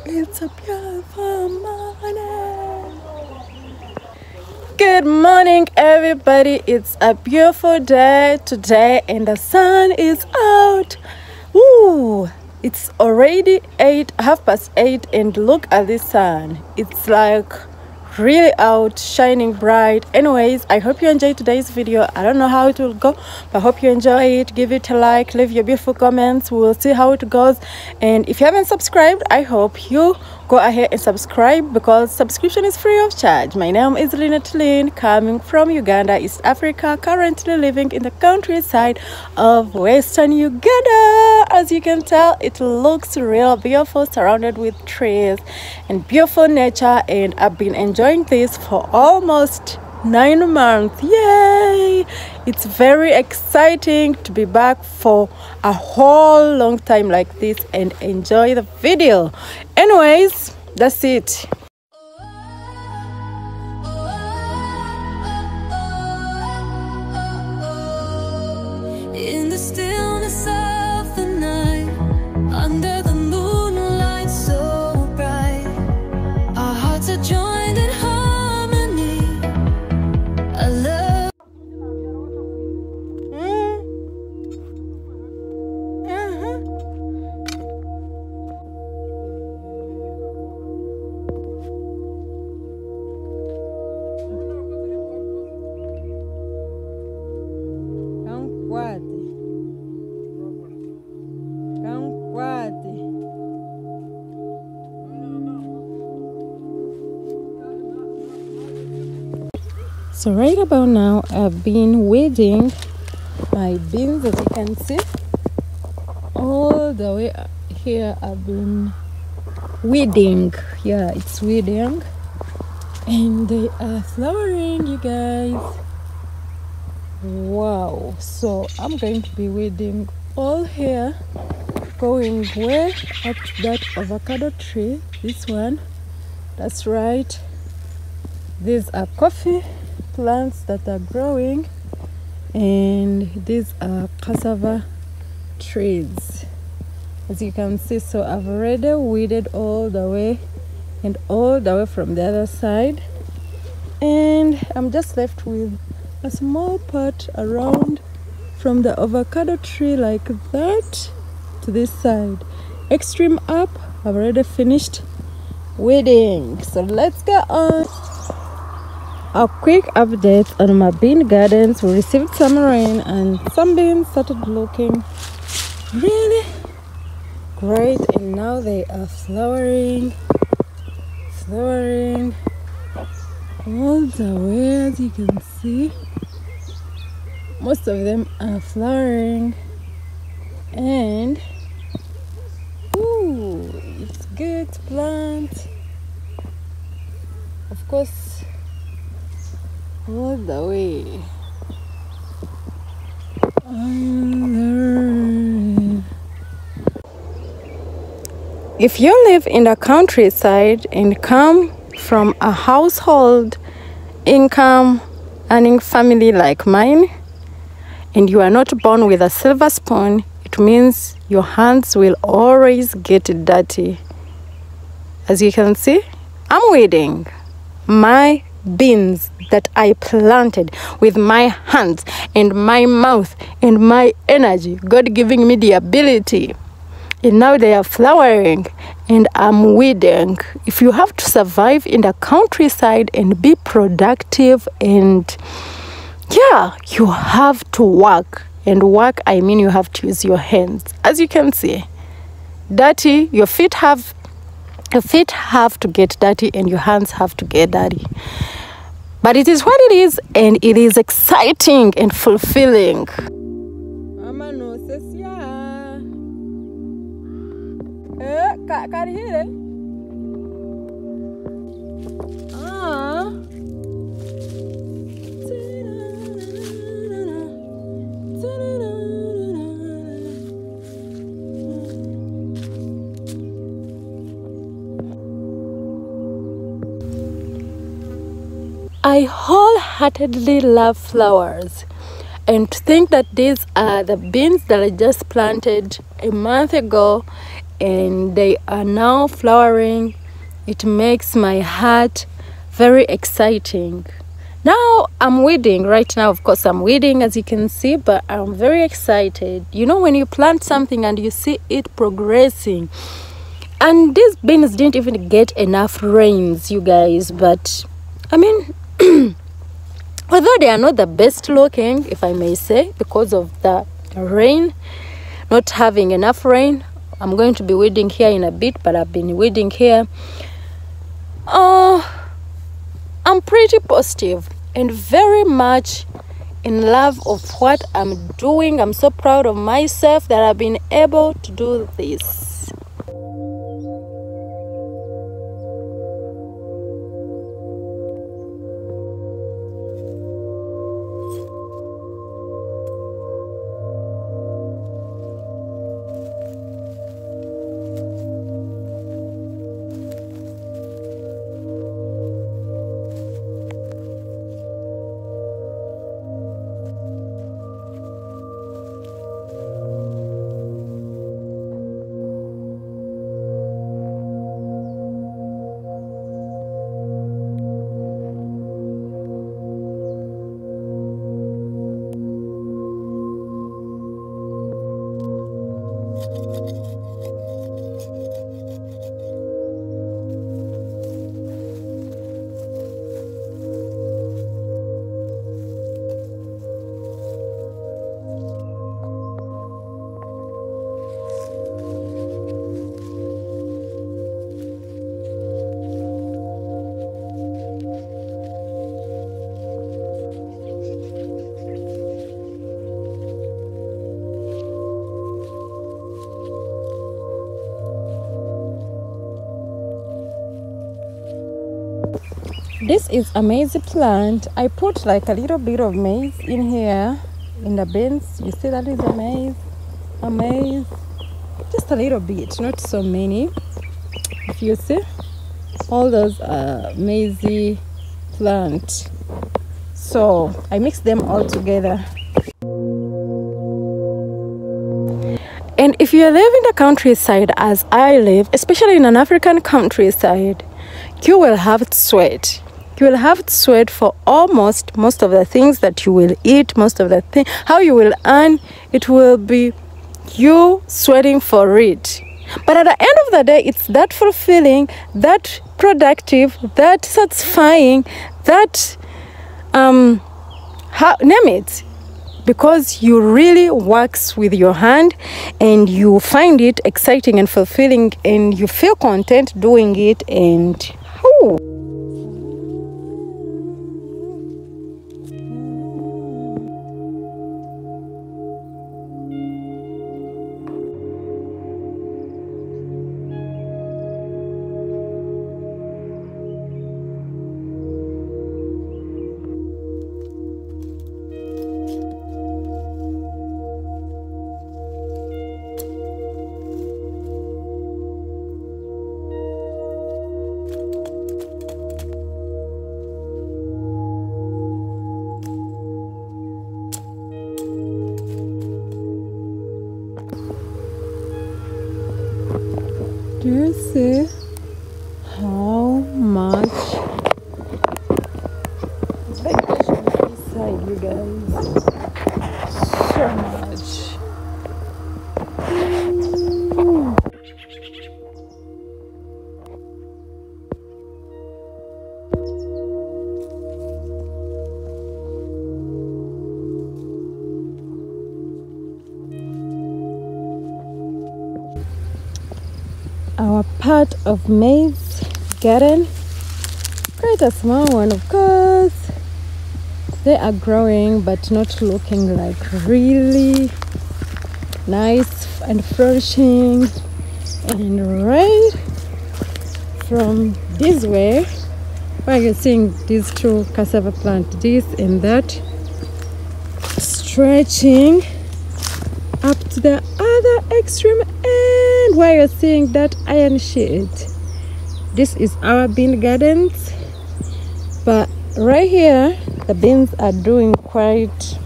It's a beautiful morning. Good morning, everybody. It's a beautiful day today, and the sun is out. Ooh, it's already 8:30, and look at this sun. It's like really out, shining bright. Anyways, I hope you enjoyed today's video. I don't know how it will go, but I hope you enjoy it. Give it a like, leave your beautiful comments. We'll see how it goes. And if you haven't subscribed, I hope you go ahead and subscribe, because subscription is free of charge. My name is Lynette Lynn, coming from Uganda, East Africa, currently living in the countryside of Western Uganda. As you can tell, it looks real beautiful, surrounded with trees and beautiful nature, and I've been enjoying this for almost 9 months. Yay! It's very exciting to be back for a whole long time like this and enjoy the video. Anyways, that's it. In the stillness of the night, under the moonlight so bright, our hearts are joined in harmony. I love. So right about now, I've been weeding my beans, as you can see. All the way here, I've been weeding. Yeah, it's weeding. And they are flowering, you guys. Wow. So I'm going to be weeding all here, going way up to that avocado tree. This one. That's right. These are coffee plants that are growing, and these are cassava trees, as you can see. So I've already weeded all the way and all the way from the other side, and I'm just left with a small part around from the avocado tree like that to this side. Extreme up, I've already finished weeding. So let's go on. A quick update on my bean gardens. We received some rain and some beans started looking really great, and now they are flowering all the way. As you can see, most of them are flowering, and ooh, it's good to plant, of course, all the way. If you live in the countryside and come from a household income earning family like mine, and you are not born with a silver spoon, it means your hands will always get dirty. As you can see, I'm weeding my beans that I planted with my hands and my mouth and my energy, God giving me the ability, and now they are flowering and I'm weeding. If you have to survive in the countryside and be productive, and yeah, you have to work, and work, I mean you have to use your hands. As you can see, dirty, your feet have to get dirty and your hands have to get dirty. But it is what it is, and it is exciting and fulfilling. I wholeheartedly love flowers, and to think that these are the beans that I just planted a month ago, and they are now flowering. It makes my heart very exciting. Now I'm weeding right now. Of course I'm weeding, as you can see, but I'm very excited. You know, when you plant something and you see it progressing. And these beans didn't even get enough rains, you guys, but I mean although they are not the best looking, if I may say, because of the rain, not having enough rain. I'm going to be weeding here in a bit, but I've been weeding here. I'm pretty positive and very much in love of what I'm doing. I'm so proud of myself that I've been able to do this. This is a maize plant. I put like a little bit of maize in here in the bins. You see that is a maize, just a little bit, not so many. If you see, all those are maize plant. So I mix them all together. And if you live in the countryside as I live, especially in an African countryside, you will have to sweat. You will have to sweat for almost most of the things that you will eat, most of the things. How you will earn, it will be you sweating for it. But at the end of the day, it's that fulfilling, that productive, that satisfying, that name it, because you really works with your hand and you find it exciting and fulfilling and you feel content doing it. And whew. Do you see how much vegetation is inside, you guys? So much. Our part of maize garden, quite a small one, of course. They are growing but not looking like really nice and flourishing. And right from this way, where you're seeing these two cassava plants, this and that, stretching up to the other extreme end where you're seeing that iron sheet. This is our bean gardens, but right here the beans are doing quite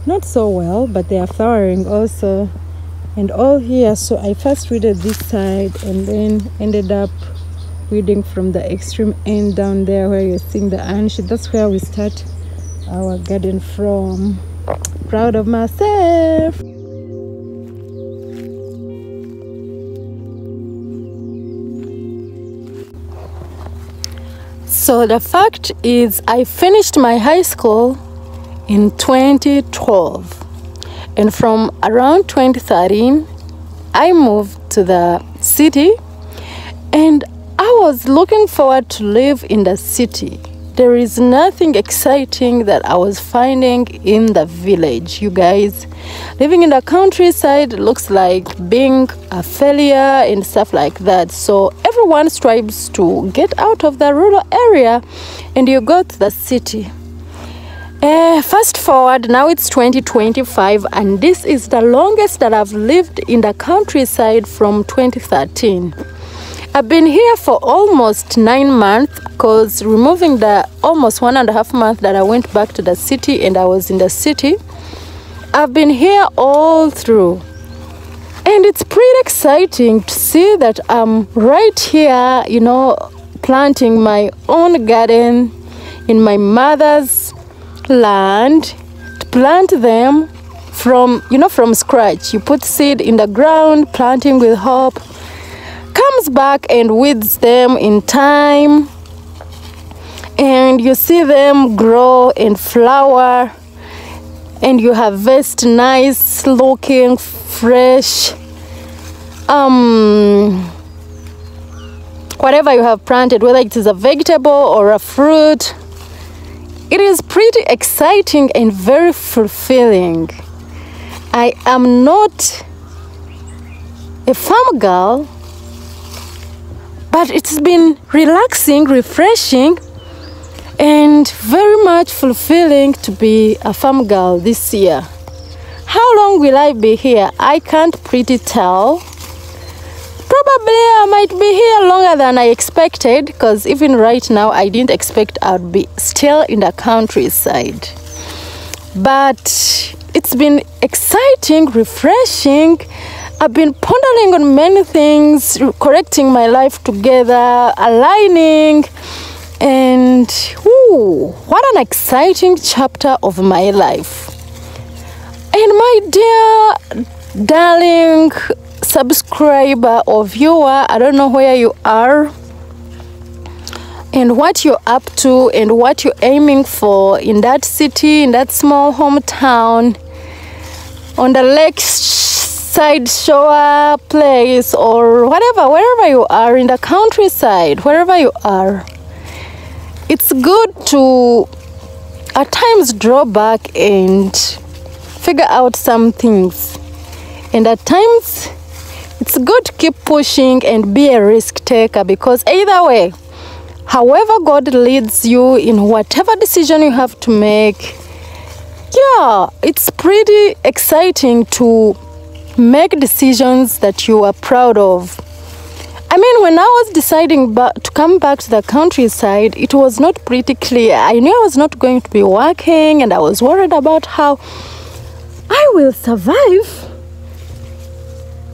not so well, but they are flowering also. and all here. So I first weeded this side and then ended up weeding from the extreme end down there where you're seeing the ant. That's where we start our garden from. Proud of myself. So the fact is, I finished my high school in 2012, and from around 2013 I moved to the city, and I was looking forward to live in the city. There is nothing exciting that I was finding in the village, you guys. Living in the countryside looks like being a failure and stuff like that. So everyone strives to get out of the rural area and you go to the city. Fast forward, now it's 2025 and this is the longest that I've lived in the countryside from 2013. I've been here for almost 9 months, because removing the almost 1.5 months that I went back to the city and I was in the city, I've been here all through. And it's pretty exciting to see that I'm right here, you know, planting my own garden in my mother's land, to plant them from scratch. You put seed in the ground, planting with hope, comes back and weeds them in time, and you see them grow and flower, and you harvest nice looking fresh whatever you have planted, whether it is a vegetable or a fruit. It is pretty exciting and very fulfilling. I am not a farm girl, but it's been relaxing, refreshing, and very much fulfilling to be a farm girl this year. How long will I be here? I can't pretty tell. Probably I might be here longer than I expected, because even right now I didn't expect I'd be still in the countryside. But it's been exciting, refreshing. I've been pondering on many things, correcting my life together, aligning, and what an exciting chapter of my life. And my dear, darling subscriber or viewer, I don't know where you are and what you're up to and what you're aiming for in that city, in that small hometown, on the lakeside shore place, or whatever, wherever you are, in the countryside, wherever you are. It's good to at times draw back and figure out some things, and at times it's good to keep pushing and be a risk taker, because either way, however God leads you in whatever decision you have to make, yeah, it's pretty exciting to make decisions that you are proud of. I mean, when I was deciding to come back to the countryside, it was not pretty clear. I knew I was not going to be working, and I was worried about how I will survive.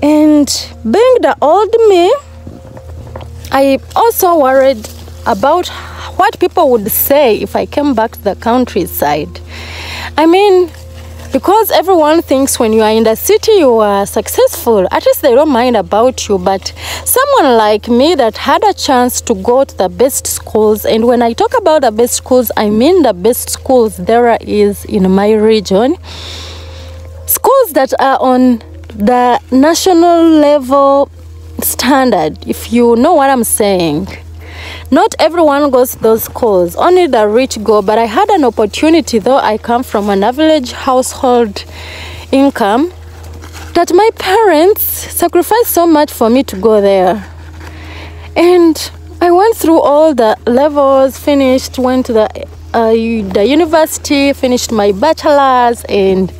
And being the old me, I also worried about what people would say if I came back to the countryside. I mean, because everyone thinks when you are in the city you are successful, at least they don't mind about you. But someone like me that had a chance to go to the best schools, and when I talk about the best schools, I mean the best schools there is in my region, schools that are on the national level standard, if you know what I'm saying. Not everyone goes to those schools, only the rich go. But I had an opportunity, though I come from an average household income, that my parents sacrificed so much for me to go there. And I went through all the levels, finished, went to the university, finished my bachelor's, and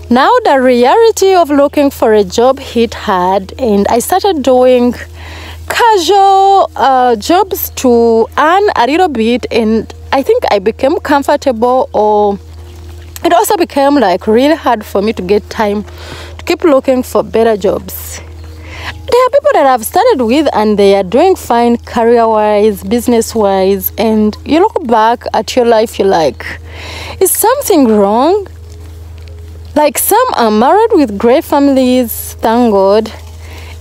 now the reality of looking for a job hit hard, and I started doing casual jobs to earn a little bit, and I think I became comfortable, or it also became like really hard for me to get time to keep looking for better jobs. There are people that I've started with and they are doing fine career-wise, business-wise, and you look back at your life, you're like, is something wrong? Like, some are married with great families, thank God,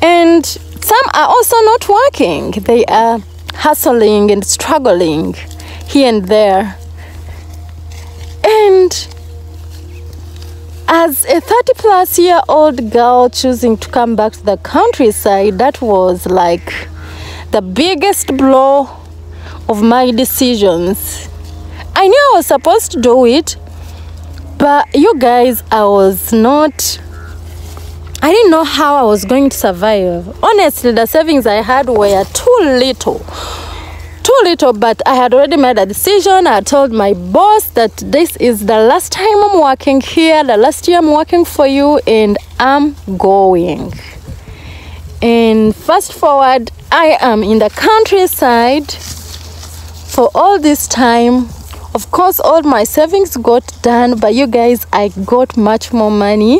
and some are also not working. They are hustling and struggling here and there. And as a 30-plus-year-old girl choosing to come back to the countryside, that was like the biggest blow of my decisions. I knew I was supposed to do it, but you guys, I didn't know how I was going to survive. Honestly, the savings I had were too little, but I had already made a decision. I told my boss that this is the last time I'm working here, the last year I'm working for you, and I'm going. And fast forward, I am in the countryside for all this time. Of course, all my savings got done, but you guys, I got much more money.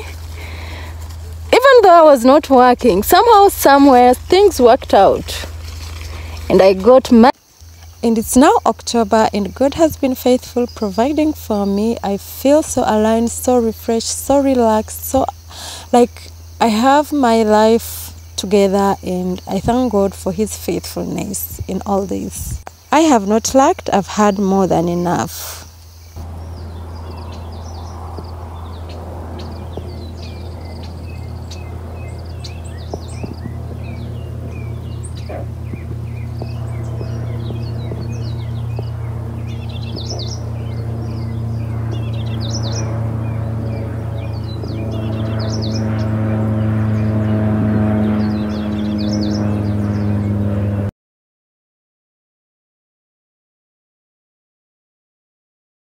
Even though I was not working, somehow, somewhere, things worked out. And I got money. And it's now October and God has been faithful, providing for me. I feel so aligned, so refreshed, so relaxed, so like I have my life together, and I thank God for his faithfulness in all this. I have not lacked, I've had more than enough.